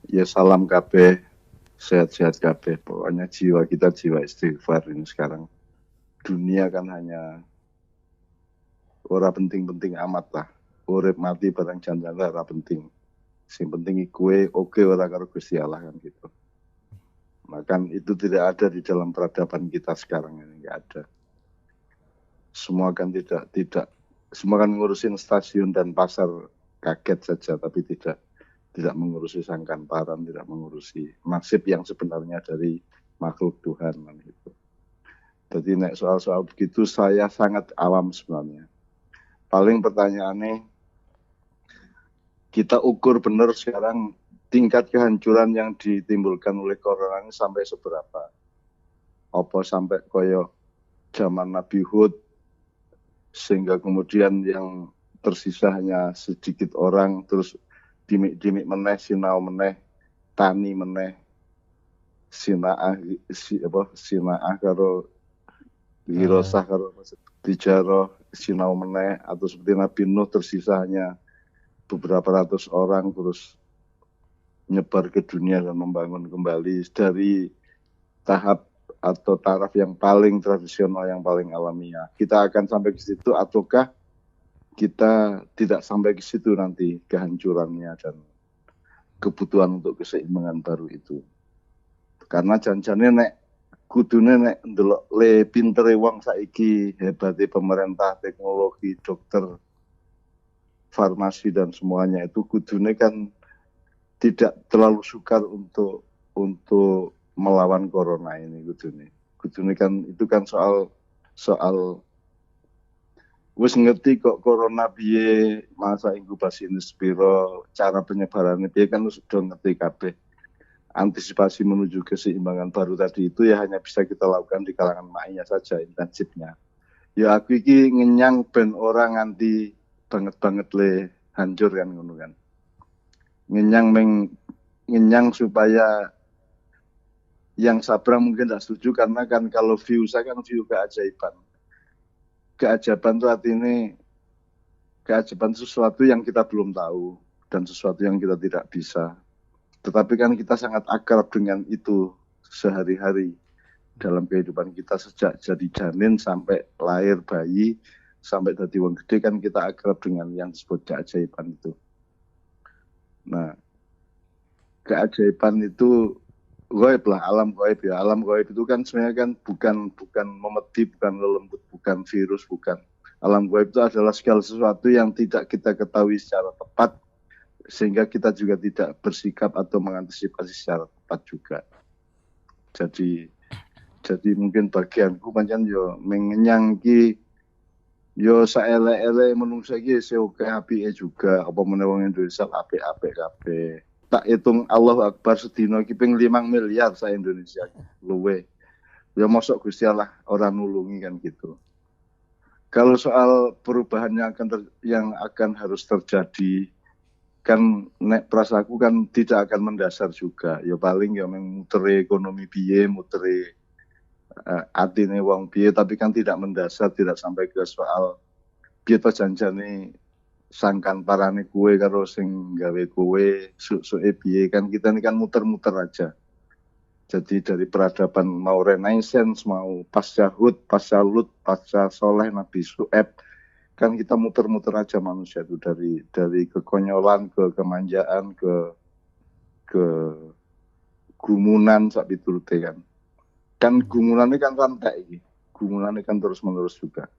Ya salam kabeh, sehat-sehat kabeh. Pokoknya jiwa kita jiwa istighfar ini sekarang. Dunia kan hanya ora penting-penting amat lah. Urip mati barang jangan ora penting. Sing penting kue oke ora karo Gusti Allah kan gitu. Maka itu tidak ada di dalam peradaban kita sekarang ini, nggak ada. Semua kan tidak semua kan ngurusin stasiun dan pasar kaget saja, tapi tidak mengurusi sangkan paran, tidak mengurusi nasib yang sebenarnya dari makhluk Tuhan kan gitu. Jadi nek soal-soal begitu saya sangat awam sebenarnya. Paling pertanyaannya kita ukur benar sekarang tingkat kehancuran yang ditimbulkan oleh corona ini sampai seberapa? Apa sampai koyo zaman Nabi Hud sehingga kemudian yang tersisa hanya sedikit orang, terus dimik-dimik meneh, sinau meneh, tani meneh, sinaah karo Eh, wirosah karo tijaroh sinau meneh, atau seperti Nabi Nuh tersisa hanya beberapa ratus orang terus nyebar ke dunia dan membangun kembali dari tahap atau taraf yang paling tradisional, yang paling alamiah. Kita akan sampai ke situ ataukah kita tidak sampai ke situ nanti kehancurannya dan kebutuhan untuk keseimbangan baru itu. Karena janjinya nek kudune nek ndelok le pintere wong saiki, hebate pemerintah, teknologi, dokter, farmasi dan semuanya itu kudune kan tidak terlalu sukar untuk melawan corona ini kudune. Kudune kan itu kan soal soal wis ngerti kok corona piye, masa inkubasi ini sepiro, cara penyebarannya piye kan sudah ngerti kabeh. Antisipasi menuju keseimbangan baru tadi itu ya hanya bisa kita lakukan di kalangan maknya saja intensifnya. Ya aku iki ngenyang ben orang nganti banget-banget le hancur kan ngono kan. Ngenyang supaya yang Sabra mungkin tidak setuju karena kan kalau view saya kan view keajaiban. Keajaiban itu artinya keajaiban sesuatu yang kita belum tahu dan sesuatu yang kita tidak bisa. Tetapi kan kita sangat akrab dengan itu sehari-hari dalam kehidupan kita sejak jadi janin sampai lahir bayi sampai jadi wong gede kan kita akrab dengan yang disebut keajaiban itu. Nah, keajaiban itu gaib lah, alam gaib ya. Alam gaib itu kan sebenarnya kan bukan memedi, bukan lelembut, bukan virus, bukan. Alam gaib itu adalah segala sesuatu yang tidak kita ketahui secara tepat sehingga kita juga tidak bersikap atau mengantisipasi secara tepat juga. Jadi mungkin bagianku pancen yo mengenyang ki yo saelek-elek menungso iki oke apike juga apa meneh wong Indonesia apik-apik kabeh. Tak hitung Allahu Akbar sedina iki ping 5 miliar sa Indonesia luwe. Ya mosok Gusti Allah ora nulungi kan gitu. Kalau soal perubahan yang akan harus terjadi kan nek prasaku kan tidak akan mendasar juga. Ya paling ya mutere ekonomi piye, mutere atine wong piye, tapi kan tidak mendasar, tidak sampai ke soal piye to janjane sangkan parane kue karo sing gawe kue suke piye kan kita ini kan muter-muter aja. Jadi dari peradaban mau Renaissance, mau pasca Hud, pasca Lut, pasca Soleh, Nabi Su'eb, kan kita muter-muter aja manusia itu dari kekonyolan ke kemanjaan ke gumunan sak piturute kan. Kan gumunannya kan rantai ini. Gumunannya kan terus-menerus juga.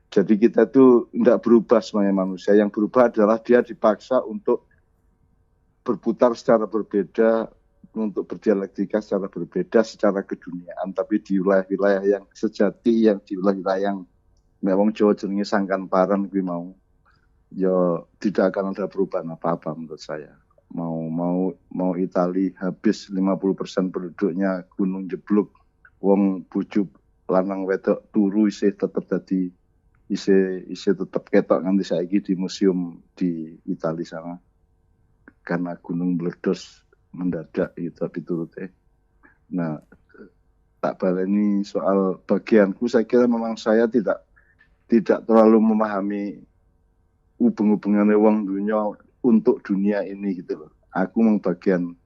Jadi kita tuh tidak berubah semuanya manusia. Yang berubah adalah dia dipaksa untuk berputar secara berbeda, untuk berdialektika secara berbeda secara keduniaan. Tapi di wilayah-wilayah yang sejati, yang di wilayah yang memang Jawa jenenge sangkan paran gue mau, ya tidak akan ada perubahan apa-apa menurut saya. Mau Itali habis 50% penduduknya gunung jeblok, wong bujuk lanang wedok turu isih tetap jadi isih tetap ketok nganti saiki di museum di Italia sana karena gunung meledos mendadak itu tapi turutnya. Nah, tak baleni soal bagianku saya kira memang saya tidak terlalu memahami hubung-hubungannya wong dunia untuk dunia ini gitu loh. Aku memang bagian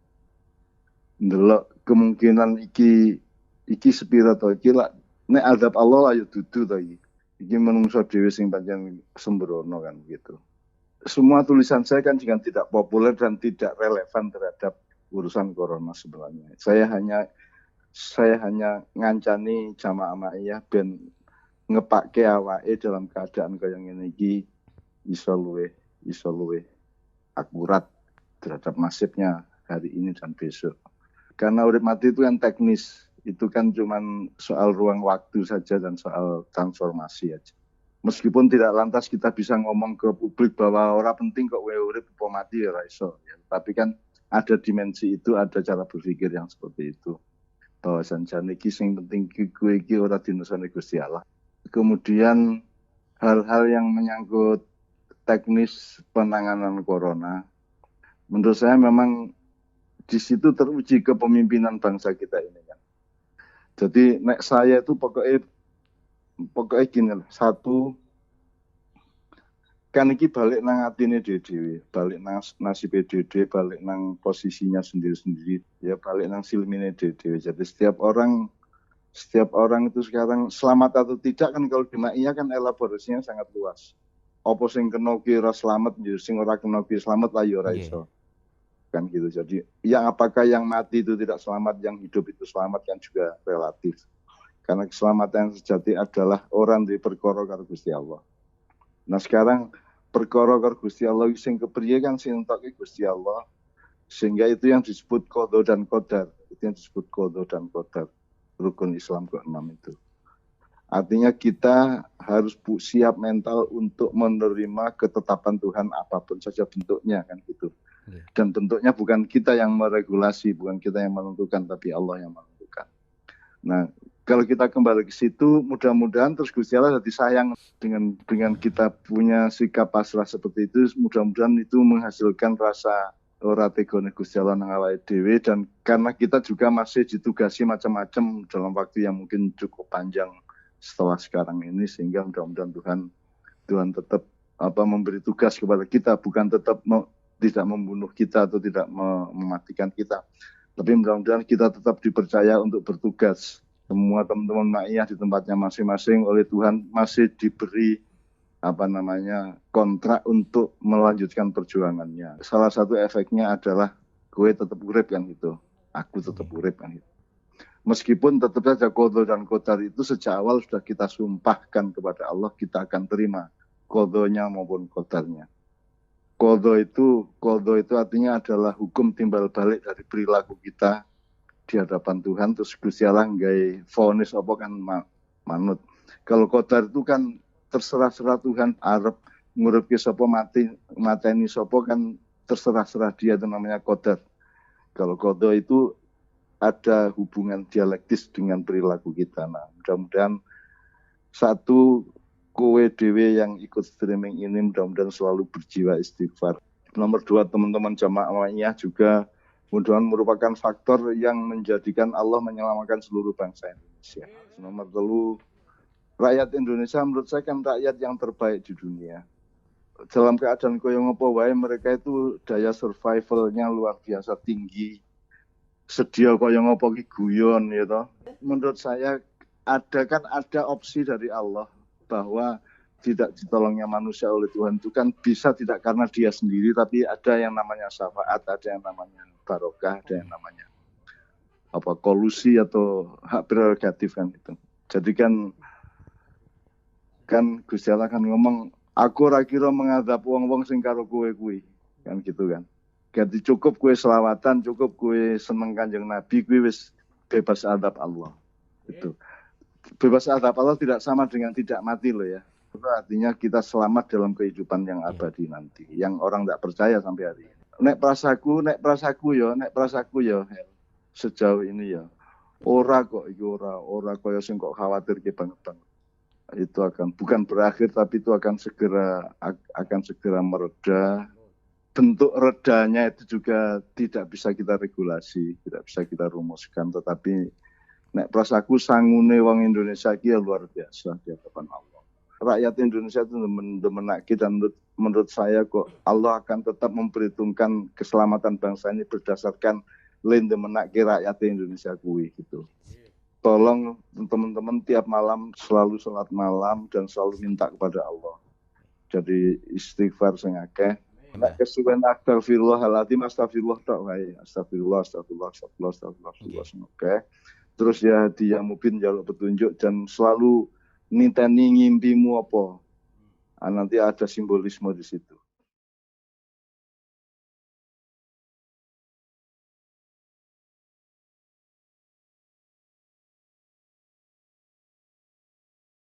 ndelok kemungkinan iki sepira to iki lak nek azab Allah ayo dudu to iki. Iki menungso dhewe sing pancen sembrono kan gitu. Semua tulisan saya kan juga tidak populer dan tidak relevan terhadap urusan corona sebenarnya. Saya hanya ngancani jamaah ma'iyah ben ngepake awake dalam keadaan kaya ngene iki iso luwih akurat terhadap nasibnya hari ini dan besok. Karena urip mati itu kan teknis, itu kan cuma soal ruang waktu saja dan soal transformasi aja. Meskipun tidak lantas kita bisa ngomong ke publik bahwa orang penting kok urip apa mati ya iso. Ya. Tapi kan ada dimensi itu, ada cara berpikir yang seperti itu. Bahwasan jan iki sing penting kowe iki ora dinusane Gusti Allah. Kemudian hal-hal yang menyangkut teknis penanganan corona, menurut saya memang di situ teruji kepemimpinan bangsa kita ini kan. Jadi nek saya itu pokoknya gini lah. Satu, kan iki balik nang atine dhewe, balik nang nasibe dhewe, balik nang posisinya sendiri-sendiri, ya balik nang silmine dhewe. Jadi setiap orang itu sekarang selamat atau tidak kan kalau di Ma'iyah kan elaborasinya sangat luas. Apa sing kena kira selamat, sing ora kena kira selamat lah ya ora iso. Kan gitu. Jadi yang apakah yang mati itu tidak selamat, yang hidup itu selamat kan juga relatif. Karena keselamatan yang sejati adalah orang di perkara karo Gusti Allah. Nah sekarang perkara karo Gusti Allah sing kepriye kan sing entoke Gusti Allah. Sehingga itu yang disebut qadha dan qadar. Itu yang disebut qadha dan qadar. Rukun Islam ke-6 itu. Artinya kita harus siap mental untuk menerima ketetapan Tuhan apapun saja bentuknya kan gitu. Dan bentuknya bukan kita yang meregulasi, bukan kita yang menentukan, tapi Allah yang menentukan. Nah, kalau kita kembali ke situ, mudah-mudahan terus Gusti Allah jadi sayang dengan kita punya sikap pasrah seperti itu, mudah-mudahan itu menghasilkan rasa ora tegone Gusti Allah nang awake dhewe, dan karena kita juga masih ditugasi macam-macam dalam waktu yang mungkin cukup panjang setelah sekarang ini, sehingga mudah-mudahan Tuhan tetap memberi tugas kepada kita, bukan tetap tidak membunuh kita atau tidak mematikan kita. Tapi mudah-mudahan kita tetap dipercaya untuk bertugas. Semua teman-teman Ma'iyah di tempatnya masing-masing oleh Tuhan masih diberi kontrak untuk melanjutkan perjuangannya. Salah satu efeknya adalah gue tetap urip kan gitu. Aku tetap urip kan gitu. Meskipun tetap saja qadha dan qadar itu sejak awal sudah kita sumpahkan kepada Allah, kita akan terima qadhanya maupun qadarnya. Qadha itu artinya adalah hukum timbal balik dari perilaku kita di hadapan Tuhan, terus Gusti Allah nggawe vonis apa kan manut. Kalau qadar itu kan terserah-serah Tuhan arep nguripke sapa mateni sapa kan terserah-serah dia, itu namanya qadar. Kalau qadha itu ada hubungan dialektis dengan perilaku kita. Nah, mudah-mudahan satu, kowe dewe yang ikut streaming ini mudah-mudahan selalu berjiwa istighfar. Nomor 2, teman-teman jamaah Ma'iyah juga mudah-mudahan merupakan faktor yang menjadikan Allah menyelamatkan seluruh bangsa Indonesia. Nomor 3, rakyat Indonesia menurut saya kan rakyat yang terbaik di dunia. Dalam keadaan koyo ngopo wae mereka itu daya survivalnya luar biasa tinggi. Sedia koyo ngopo ki guyon gitu. Menurut saya ada opsi dari Allah bahwa tidak ditolongnya manusia oleh Tuhan itu kan bisa tidak karena dia sendiri, tapi ada yang namanya syafaat, ada yang namanya barokah, ada yang namanya kolusi atau hak prerogatif kan itu. Jadi kan Gusti Allah kan ngomong, aku ora kira mengadab wong-wong sing karo kowe kuwi kan gitu kan. Ganti cukup kowe selawatan, cukup kowe seneng Kanjeng Nabi, kowe wis bebas adab Allah. Itu. Bebas adab Allah tidak sama dengan tidak mati loh ya. Itu artinya kita selamat dalam kehidupan yang abadi nanti. Yang orang tidak percaya sampai hari ini. Nek prasaku ya sejauh ini ya. Ora kaya sing kok khawatir ke banget. Itu bukan berakhir, tapi itu akan segera mereda. Bentuk redanya itu juga tidak bisa kita regulasi, tidak bisa kita rumuskan, tetapi nek prasaku sangune wong Indonesia iki luar biasa di hadapan Allah. Rakyat Indonesia itu demenake, dan menurut saya kok Allah akan tetap memperhitungkan keselamatan bangsa ini berdasarkan lende menake rakyat Indonesia kuwi gitu. Tolong teman-teman tiap malam selalu sholat malam dan selalu minta kepada Allah. Jadi istighfar sing akeh. Nek kesuwen astagfirullahaladzim, astagfirullah tok wae. Astagfirullah, astagfirullah, astagfirullah, astagfirullah, astagfirullah. Terus ya dia mungkin jaluk petunjuk dan selalu niteni ngimpimu apa. Nanti ada simbolisme di situ.